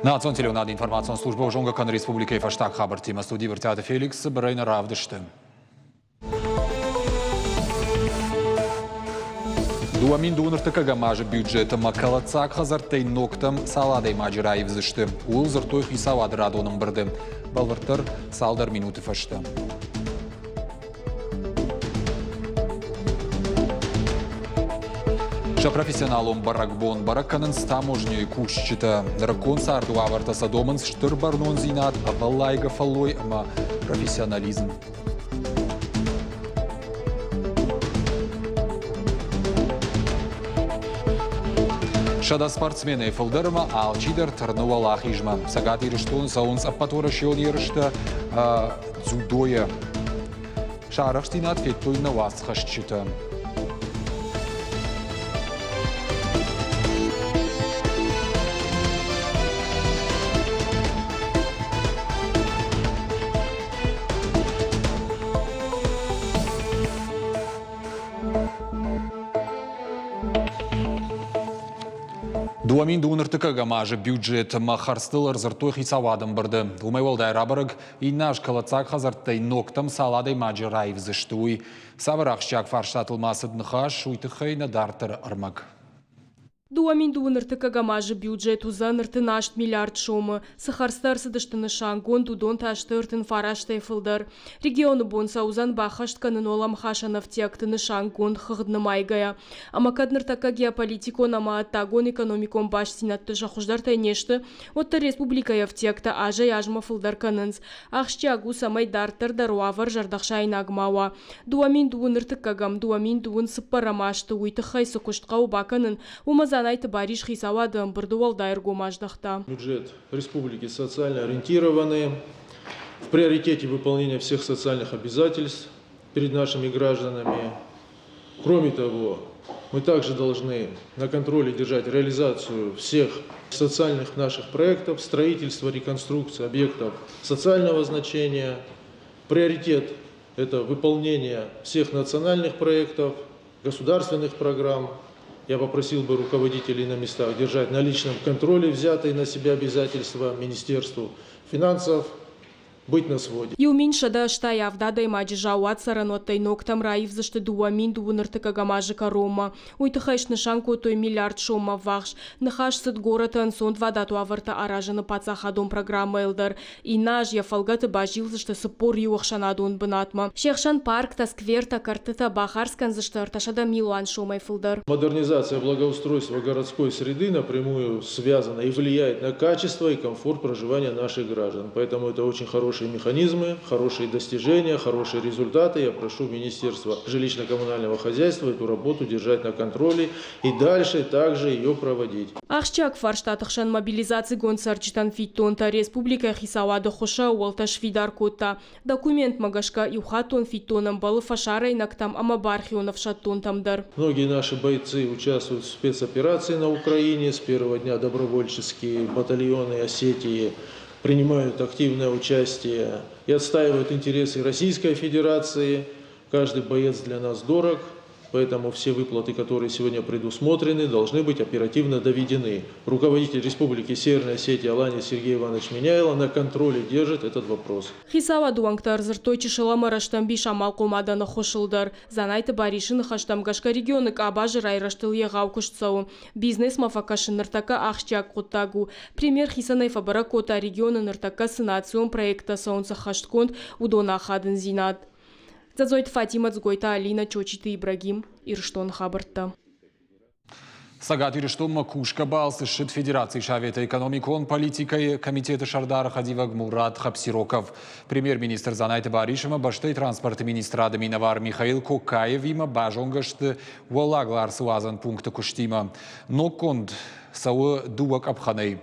Nациon telefonat informationsslужба Ужонгакан Республикой Фаштаг хабар тема студии вертяты Феликс Брейна Равдышты. Дуамин дуныртыка гамажы бюджеті макалацак хазартай ноктам саладай мажирай взышты. Ул зыртой хисавады радоным бірді. Балвыртыр салдар минуты фашты. Профессионалом баракбон баракканын стаможнёй кушчыта. Дракон сарду авартаса домын штыр барнон зинат, авалайга фалой, ама профессионализм. Шада спортсмены фылдырма алчидер тарнуала хижма. Сагат ирыштон саунс аппатора шион ирышта дзюдоя. Шарахштинат феттуй на вас хашчыта. Дуамин дуныртыка гамажы бюджет махарстылар зыртой хисавадым бірді. Умайвалдай рабырыг иннаш калацак хазартай ноктам саладай маджирай взыштуй. Саварақшчак фарштатылмасы днхаш уйтыхайна дартыр армак. Дуамин дуныртыка гамажы бюджет узан 13 миллиард шомы. Сахарстар сыдыштыны шангон дудон таштыртын фараштай фылдар. Регионы бонса узан бахаштканын олам хашанов тектыны шангон хыгдны майгая. Амакадныртака геополитикон ама аттагон экономикон баш сенатты жахуждар тайнешты. Отта республикая в текта ажа яжма фылдар канынс. Ахшчагу самай дартыр даруавар жардахшай нагмауа. Дуамин дуныртыка гам дуамин дун сыппарамашты уйтыхай сукуштка убаканын. Занайты бариш хисавадым бірдуал дайыргу маждахта. Бюджет республики социально ориентированный, в приоритете выполнения всех социальных обязательств перед нашими гражданами. Кроме того, мы также должны на контроле держать реализацию всех социальных наших проектов, строительство, реконструкция объектов социального значения. Приоритет – это выполнение всех национальных проектов, государственных программ. Я попросил бы руководителей на местах держать на личном контроле взятые на себя обязательства Министерству финансов, быть на своде. Юмин шада штай авдада и маджи жауат сараноттай ноктам раив за что дуамин дууныртыка гамажи карома. Уйтыхайш нышанку той миллиард шома вахш. Нахаш сыд гората ансонд вадату аварта аражаны пацахадон программа элдар. И наш я фалгаты бажил за что сыпор юахшанадон бынатма. Шехшан парк та сквер та картыта бахарскан за что арташада милуан шомай фылдар. Модернизация благоустройства городской среды напрямую связана и влияет на качество и комфорт проживания наших граждан. Поэтому это очень хорошие механизмы, хорошие достижения, хорошие результаты. Я прошу Министерство жилищно-коммунального хозяйства эту работу держать на контроле и дальше также ее проводить. Ахчак фарштатахшан мобилизации гонсарчитан фитонта республика хисавада хоша уалташ фидар кота. Документ магашка юхатон фитоном балы фашара инактам амабархионов шаттонтамдар. Многие наши бойцы участвуют в спецоперации на Украине. С первого дня добровольческие батальоны Осетии принимают активное участие и отстаивают интересы Российской Федерации. Каждый боец для нас дорог, поэтому все выплаты, которые сегодня предусмотрены, должны быть оперативно доведены. Руководитель Республики Северная Осетия Алания Сергей Иванович Меняйло на контроле держит этот вопрос. Хисава дуангтар зыртой чешелама раштамби шамал комадана хошылдар. Занайты баришын хаштамгашка регионык абажы райраштыл егау куштсау. Бизнес мафакашын ныртака ахчак коттагу. Пример хисанай фабара кота региона ныртака сынацион проекта саунца хаштконд удона хадын зинат. Зазойт Фатима Цгойта Алина Чочиты Ибрагим Ирштон Хабарта. Сагат Ирштон Макушка Балсы Шит Федерации Шавета экономикон политикой комитета Шардара Хадиваг Мурат Хапсироков. Премьер-министр Занайты Баришема Баштай транспорта министра Миновар Михаил Кокаев има бажонгашт Уалаглар Суазан пункта Куштима. Но конд Сауы Дуак Абханей.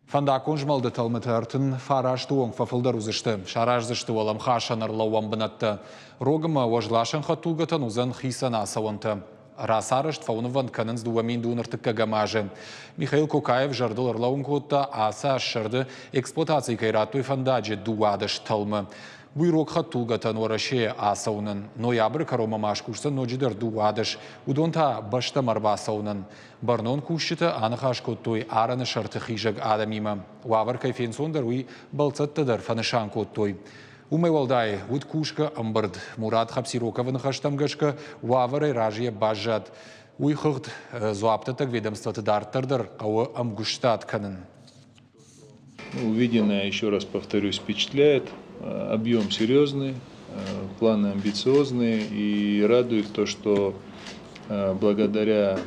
Фанда конжмалды талмытартын фараш туон фафылдар узышты. Шараш зышты олам хашанар лауам бынатты. Рогыма важлашын хатулгатан узан хисана сауанты. Расарышт фауныван канынс дуамин дуныртыкка гамажы. Михаил Кокаев жардылар лауын котта аса ашырды эксплуатации кайратуй фандаджи дуадыш талмы. Буйрок хаттулгатан ораше асаунын. Ноябрь карома машкушсан ноджидер ду адыш. Удонта башта марба асаунын. Барнон кушчыта анахашкоттой араны шарты хижаг адамима. Уавар кайфенсондер уй балцаттадар фанышанкоттой. Умай валдай, уд кушка амбард. Мурат Хапсироков нахаштамгашка уавары ражье бажат. Уй хыгд зуаптатак ведомствата дартардер ауы амгуштат канын. Увиденное, еще раз повторюсь, впечатляет. Объем серьезный, планы амбициозные, и радует то, что благодаря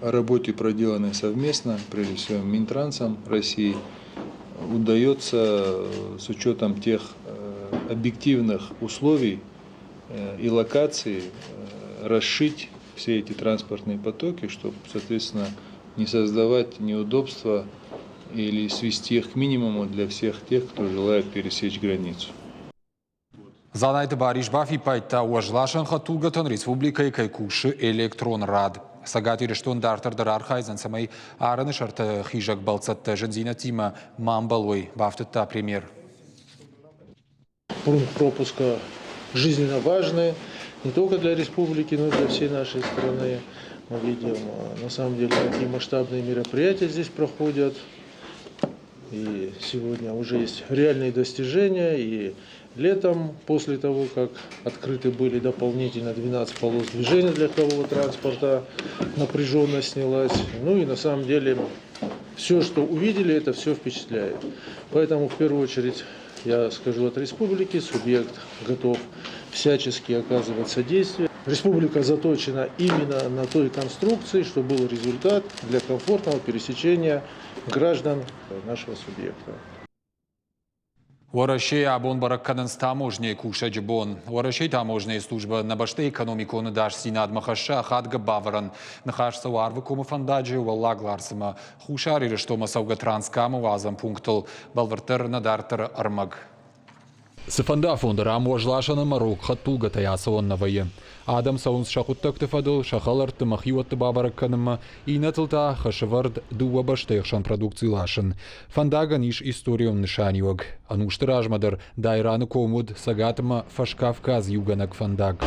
работе, проделанной совместно, прежде всего Минтрансом России, удается с учетом тех объективных условий и локаций расшить все эти транспортные потоки, чтобы, соответственно, не создавать неудобства или свести их к минимуму для всех тех, кто желает пересечь границу. Занайты бариш бафи пайта уажлашан хаттулгатан республикай кайкуши электрон рад. Сагатири штондартердар архайзан самай араны шарта хижак балцатта жензина тима мамбалой бафтата премьер. Пункт пропуска жизненно важный не только для республики, но и для всей нашей страны. Мы видим, на самом деле, какие масштабные мероприятия здесь проходят. И сегодня уже есть реальные достижения. И летом, после того, как открыты были дополнительно 12 полос движения для легкового транспорта, напряженность снялась. Ну и на самом деле все, что увидели, это все впечатляет. Поэтому в первую очередь я скажу от республики, субъект готов всячески оказывать содействие. Республика заточена именно на той конструкции, что был результат для комфортного пересечения граждан нашего субъекта. Уарашей абон баракканын таможней куша джибон. Уарашей таможней служба на баште экономиконы даш синад махаша хадга баваран. Нахашса уарвы кома фандаджи уаллагларсыма. Хушари рештома сауга транскама уазам пунктал. Балвартер надартер армаг. Сыфанда фондар амуажлашаны марок хаттулга таясуон вайы. Адам саунс шахуттакты фадыл, шахаларты махиуатты бабаракканымма, и натылта хашывард дуа баштайхшан продукции лашын. Фандага ниш историям нышаниуаг. Анушты ражмадар дайраны комуд сагатыма фашкавказ юганак фандаг.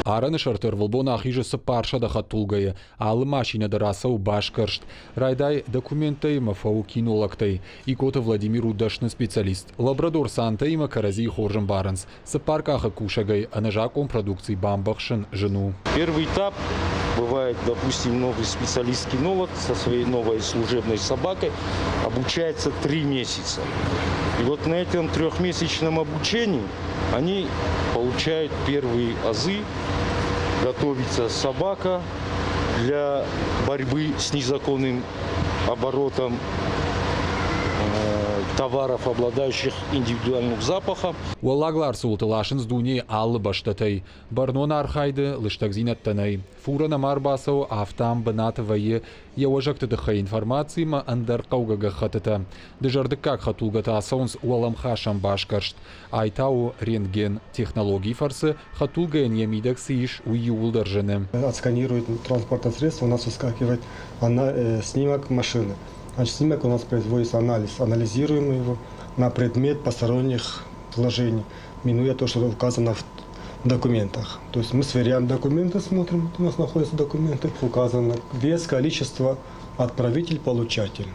Араны шартыр вылбона ахижысы паршада хаттулгайы, алы машина дарасау башкаршт. Райдай документай мафау кинолактай. Икоты Владимир Удашны специалист. Лабрадор Санта има карази хоржен баранс. Сапаркаха кушагай, а нажаком продукции бамбахшен жену. Первый этап бывает, допустим, новый специалист-кинолог со своей новой служебной собакой обучается 3 месяца. И вот на этом 3-месячном обучении они получают первые азы. Готовится собака для борьбы с незаконным оборотом товаров, обладающих индивидуальным запахом. Уаллаглар султылашын с дуни аллы баштатай. Барнон архайды лыштагзинат танай. Фурана марбасау автам банаты вайы. Яуажакты дыха информации ма андар каугага хатыта. Дыжарды как хатулгата асаунс уаламхашам башкаршт. Айтау рентген технологий фарсы хатулгаен ямидак сииш уюлдаржены. Отсканирует транспортное средство, у нас выскакивает снимок машины. Значит, снимок у нас производится анализ. Анализируем его на предмет посторонних вложений, минуя то, что указано в документах. То есть мы сверяем документы, смотрим, у нас находятся документы. Указано вес, количество, отправитель, получатель.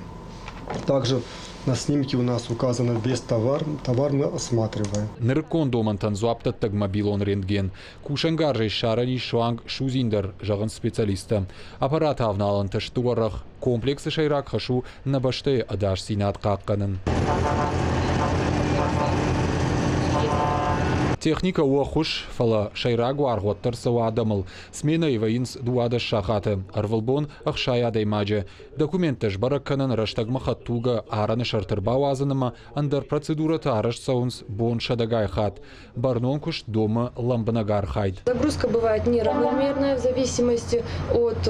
Также на снимке у нас указано вес товар мы осматриваем. Ныркон домантан зуаптаттаг мобилон рентген. Кушангаржей шарани шуанг шузиндер жагын специалиста. Аппарат авналан таштуарах. Комплексы шайрак хашу на баште адаш синат какканын. Техника уахуш фала шайрагу арготтар сауадамыл. Смена иваинс дуада шахаты. Арвалбон ахшаядай маджа. Документташ баракканын раштагма хаттуга араны шартырбау азыныма андар процедурата араш саунс бон шадагай хат. Барнонкуш дома ламбанагар хайд. Загрузка бывает неравномерная в зависимости от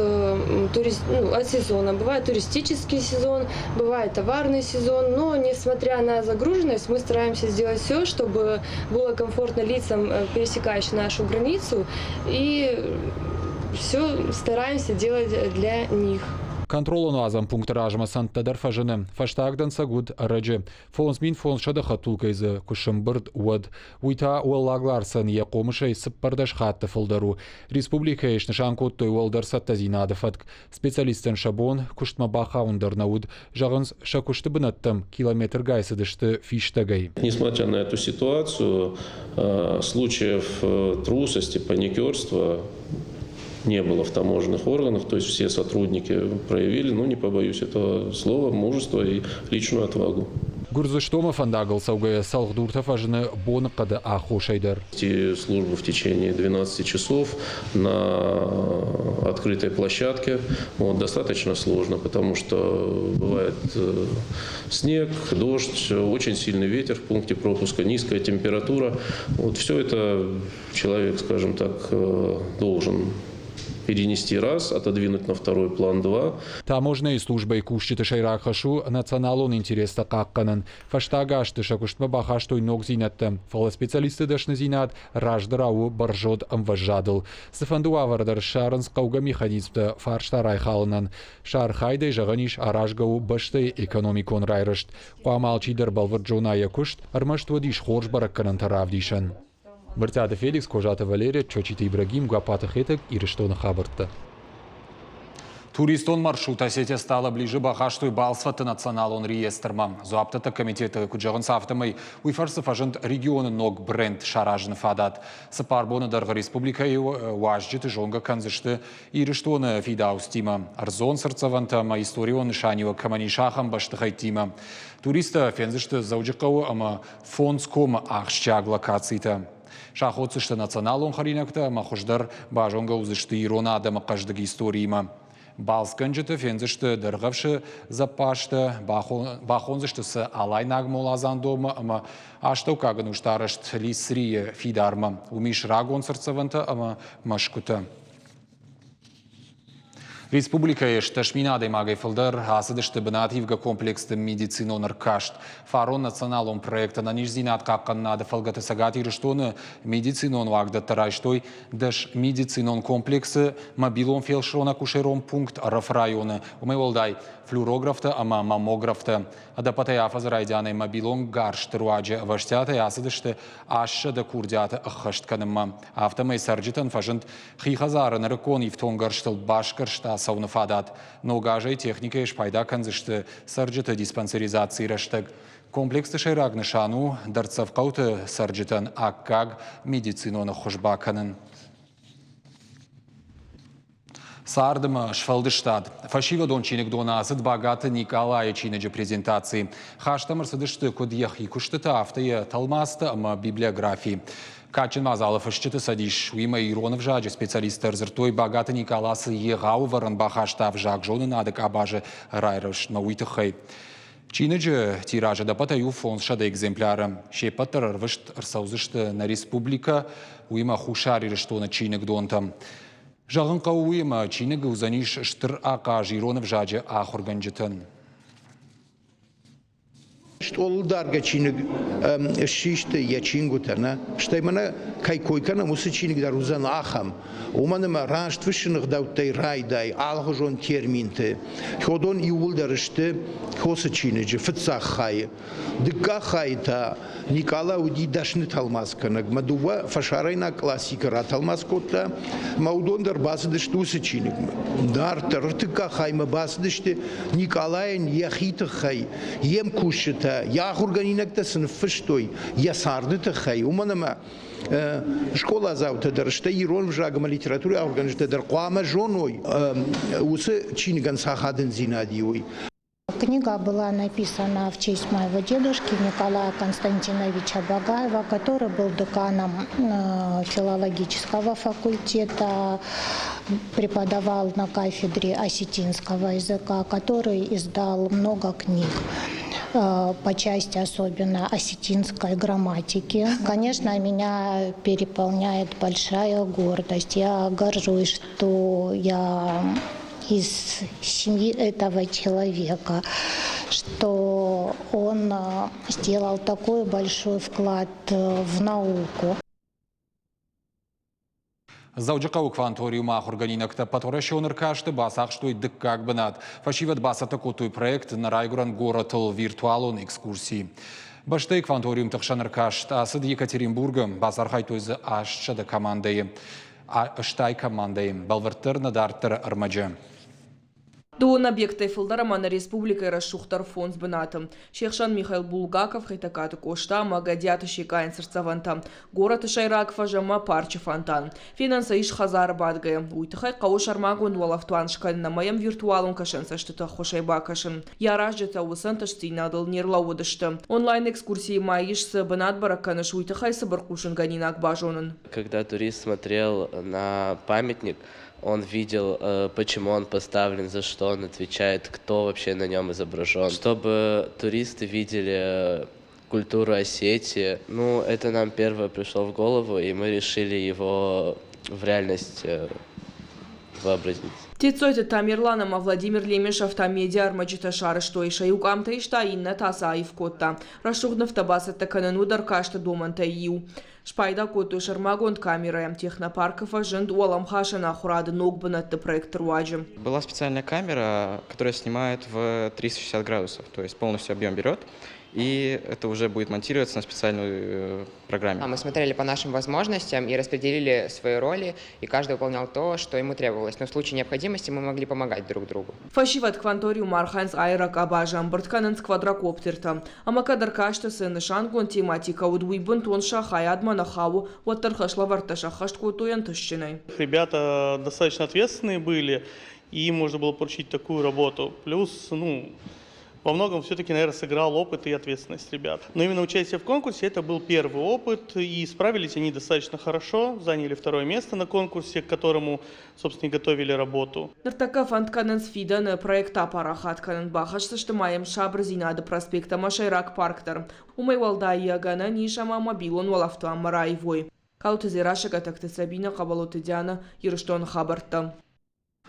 сезона. Бывает туристический сезон, бывает товарный сезон. Но несмотря на загруженность, мы стараемся сделать все, чтобы было комфортно лицам, пересекающим нашу границу, и все стараемся делать для них. Контролон азам пунктар ажма санттадар фажыны. Фаштагдан сагуд арачы. Фонс мин фонс шадаха тулкайзы кушымбырд уад. Уйта уаллагларсан я комышай сыппардаш хатты фылдару. Республика еш нышанкот той уалдарса тазинады фатк. Специалистен шабон куштма баха ундарнауд. Жағынс шакушты бынаттым километр гайсыдышты фиштагай. Несмотря на эту ситуацию, случаев трусости, паникерства не было в таможенных органах, то есть все сотрудники проявили, ну не побоюсь этого слова, мужество и личную отвагу. Гурзыштома фандагал саугая салхдурта фажыны бон кады аху шайдар. Вести службу в течение 12 часов на открытой площадке достаточно сложно, потому что бывает снег, дождь, очень сильный ветер в пункте пропуска, низкая температура. Вот все это человек, скажем так, должен перенести раз, отодвинуть на второй план два. Таможенная служба и кушчиты шайрахашу националон интереса какканын. Фаштагашты шакуштма бахаштой ног зинатты. Фала специалисты дашны зинат раждырау баржод амважадыл. Сыфанду авардар шарынс кауга механизмды фаршта райхалынан. Шар хайдай жағаниш аражгау башты экономикон райрышт. Қуамалчидыр балварджона якушт армаштвадиш хорж баракканын таравдишын. Вертяды Феликс, Кожата Валерия, Чочиты Ибрагим, Гуапата Хетек и Рештона Хабарта. Туристон маршрута сети стала ближе бахаштуй балсваты националон реестрма. Зуаптата комитеты куджагын сафтамай уйфарсы фажент регионы ног бренд шаражын фадат. Сапарбоны дарга республика и уажджиты жонга канзышты и Рештона фидаустима. Арзон сырцавантама историон шанива каманишахам баштыхайтима. Туриста фензышты зауджикау ама фонском ахщаг локацита. Шахоцышты националон харинакта махуждар бажонга узышты ирона адама каждыги историйма. Балсканжыты фензышты дыргавшы запашты бахонзышты сы алай нагмолазан дома ама аштау кагын уштарышт лисрие фидарма. Умиш рагон сырцаванта ама машкута. Республика еш ташминадой магай фылдар асыдышты бынативга комплексты медициноныр кашт. Фарон националон проекта на нижзинат какканнады фылгаты сагати рыштоны медицинон вагда тарайштой даш медицинон комплексы мобилон фелшрона кушерон пункт раф районы. Умеволдай флюорографта ама маммографта. Адапатай афазрайдяны мобилон гаршты руаджи ваштяты асыдышты ашша да курдяты ахаштканымма. Автомай сарджитан фажент хихазары нарыкон ивтон гарштыл башкаршта сауны фадат. Но гажай техника еш пайда канзышты сарджиты диспансеризации раштаг. Комплексты шайраг нышану дарцавкауты сарджитан аккаг медициноны хушбаканын. Сардыма шфалдыштад. Фашива дончинек донасыд багаты Николая чинеджи презентации. Хаштамыр сыдышты кодьех и куштыта автые талмасты ама библиографии. Качин мазалов ищиты садиш уима иронов жаджи специалисты рзыртой багаты Николасы егау варан бахаштав жак жоны надык абажы райрыш на уйтыхай. Чинеджи тиража да патаю фон шада экземпляры. Шепаттар рвышт рсаузышты на республика уима хушари рыштона чинек донтам. Жағын қауыйма чинег ұзаниш штыр ақа жиронов жаджы ахурганжытын. Ол дарга чинег шишты я чингутана, что именно кайкойкана мусы чинег дар узан ахам. Уманема раншт вышинах даутай райдай алгожон терминты. Ходон и улдарышты хосы чинеджи фыцах хай. Дыка хайта Никола уди дашны талмасканаг. Мадува фашарайна классика раталмаскотта. Маудондар басыдышты усы чинег. Дар тыртыка хайма басыдышты Николаен яхиты хай. Ем кушыта. Я органинекта сынфыштой. Я сардыты хай. Уманема школа завтра, что ирон в жагам литературе организует куама жоной, усы чинган сахаден зинадиой. Книга была написана в честь моего дедушки Николая Константиновича Багаева, который был деканом филологического факультета, преподавал на кафедре осетинского языка, который издал много книг по части особенно осетинской грамматики. Конечно, меня переполняет большая гордость. Я горжусь, что я из семьи этого человека, что он сделал такой большой вклад в науку. Зауджикау кванториума органинакта паторашионер кашты басақ штой дыккак бынат. Фашиват басата котой проект на райгуран горотыл виртуалон экскурсии. Баштай кванториум тахшанер кашт асыд Екатеринбурга басархай тойзы ашчады командайы. Аштай командайы. Балварттыр надартыр армаджа. Дуон объекты Филдарамана Республика Расшухтар фонд бынатым. Шехшан Михаил Булгаков, Хайтакаты Кошта, Магадята Шикаин Сердцаванта. Город Шайрак Фажама Парчи Фонтан. Финанса Иш Хазар Бадгая. Уйтахай Кауш Армагон Уалафтуан Шкаль на моем виртуалом кашенса что-то Хошайба кашен. Я раждета Усанташ Тинадал Нирлаудышта. Онлайн экскурсии Маиш с Бынат Бараканаш Уйтахай Сабаркушин Ганинак Бажонан. Когда турист смотрел на памятник, он видел, почему он поставлен, за что он отвечает, кто вообще на нем изображен. Чтобы туристы видели культуру Осетии, это нам первое пришло в голову, и мы решили его в реальность вообразить. Тицойте Тамирланама Владимир Лемеш автомедиа армаджита шары что и шаюкамта и шта инна таса и вкотта. Расшугнав табаса таканан удар кашта доманта ию. Шпайда коту шармагонт камера технопарков ажент уалам хашана хурады ногбанат проект руаджи. Была специальная камера, которая снимает в 360 градусов, то есть полностью объем берет. И это уже будет монтироваться на специальной программе. Мы смотрели по нашим возможностям и распределили свои роли, и каждый выполнял то, что ему требовалось. Но в случае необходимости мы могли помогать друг другу. Фашиват кванториум Арханс Айрак Абажам Бортканенс квадрокоптерта. Амакадар кашта сын шангон тематика удвибун тон шахай адманахау ваттархашла варташа хаштку тущиной. Ребята достаточно ответственные были, и им можно было поручить такую работу. Плюс, во многом все-таки, наверное, сыграл опыт и ответственность ребят. Но именно участие в конкурсе это был первый опыт, и справились они достаточно хорошо, заняли второе место на конкурсе, к которому, собственно, и готовили работу. Нартака фантканенс фидан проекта парахатканен бахашса, что маем шабрзинада проспекта Машайрак парктар. Умайвалда ягана нишама мобилон валафтуам мараевой. Каутазираша так-то Сабина Кабалотидяна Ерштон Хабарта.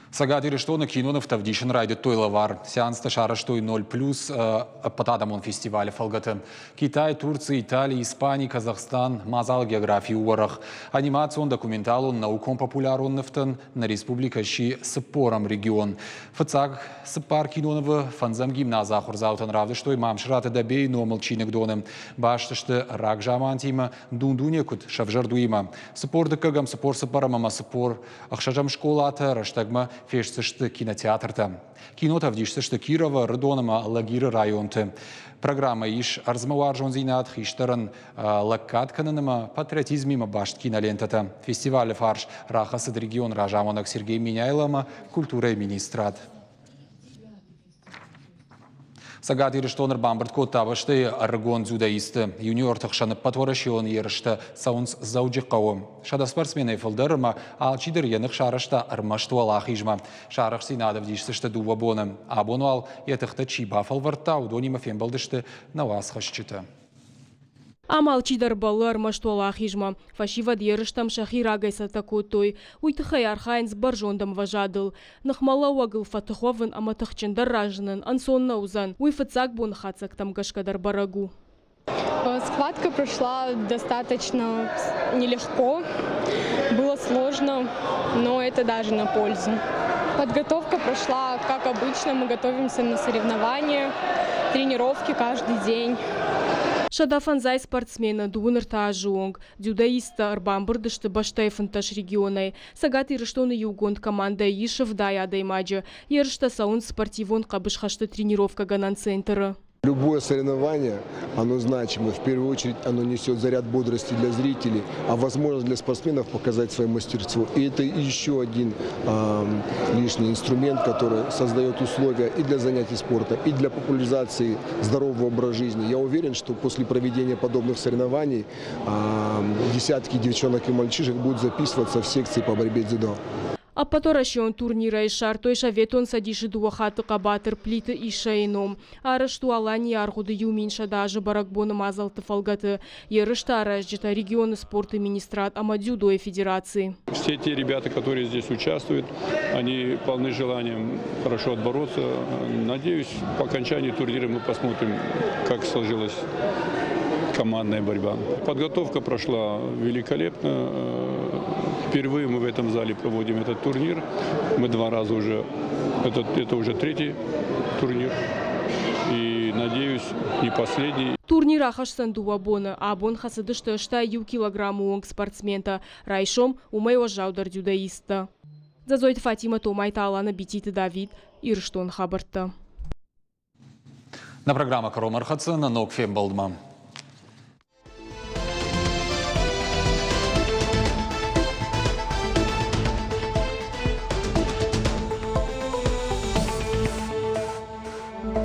Сагат Ириштона кинонов тавдишен райдет тойлавар. Сеанс ташара штой 0+, патадамон фестиваля фалгаты. Китай, Турция, Италия, Испания, Казахстан, мазал географии уарах. Анимацион, документалон, наукон популярон нефтен на республика щи сыпорам регион. Фацаг сыпар кинонова фанзам гимназа хурзаутан равды, что и мамшраты дабей, но молчинек доnem. Башты, что рак жамантима, дундунекут, шавжардуима. Сыпор декагам, сыпор сыпарамама, сыпор ахшажам школата, раштагма фешсышты кинотеатрта. Кино тавдишсышты Кирова, Рыдонома, Лагиры районты. Программа иш арзмауар жонзинат хиштаран лаккаткананама патриотизмима башт кинолентата. Фестиваль фарш рахасыд регион ражамонок Сергей Миняйлама, культура и министрат. Сагат Ириштонер бамбарт коттабышты аргон дзюдаисты. Юниор тахшаны патворашион ерышты саунс зауджиқауым. Шада спортсмены фылдырыма алчидыр еных шарышта армаштуал ахижма. Шарых синадов дишсышты дува боным. Абонуал етыхты чиба фалварта удонима фембалдышты навас хашчыты. Амалчидар балар маштуала хижма. Фашива дерыштам шахирагайса такотой. Уйтыхай архайнс баржондам важадыл. Нахмала уагыл фатыховын аматахчендар ражнын. Ансонна узан. Уйфацак бон хацак там гашкадар барагу. Схватка прошла достаточно нелегко. Было сложно, но это даже на пользу. Подготовка прошла как обычно. Мы готовимся на соревнования, тренировки каждый день. Шадафанзай спортсмена дуыныр таажуонг, дзюдаиста арбамбырдышты баштай фанташ регионай. Сагат Ириштоны югонд команда Ишев дай адаймаджа. Ерышта саун спортивон кабышхашты тренировка ганан центра. Любое соревнование, оно значимо. В первую очередь оно несет заряд бодрости для зрителей, а возможность для спортсменов показать свое мастерство. И это еще один лишний инструмент, который создает условия и для занятий спорта, и для популяризации здорового образа жизни. Я уверен, что после проведения подобных соревнований десятки девчонок и мальчишек будут записываться в секции по борьбе дзюдо. А поторашион турнира и шар той шаветон садиши дуахаты кабатыр плиты и шейном. Арышту алани аргуды юминша даже баракбоны мазалты фалгаты. Ерышта аражджита регионы спорта министрат Амадзюдой федерации. Все те ребята, которые здесь участвуют, они полны желанием хорошо отбороться. Надеюсь, по окончании турнира мы посмотрим, как сложилась командная борьба. Подготовка прошла великолепно. Впервые мы в этом зале проводим этот турнир. Мы 2 раза уже, это уже 3-й турнир. И, надеюсь, не последний. Турнир ахашсан дуабона, абон хасадышта шта ю килограмму онг спортсмента. Райшом умейо жаудар дюдаиста. Зазойт Фатима Томайта Алана Бититы Давид, Ирштон Хабарта. На программа Каромархаца на Нокфе Балдма.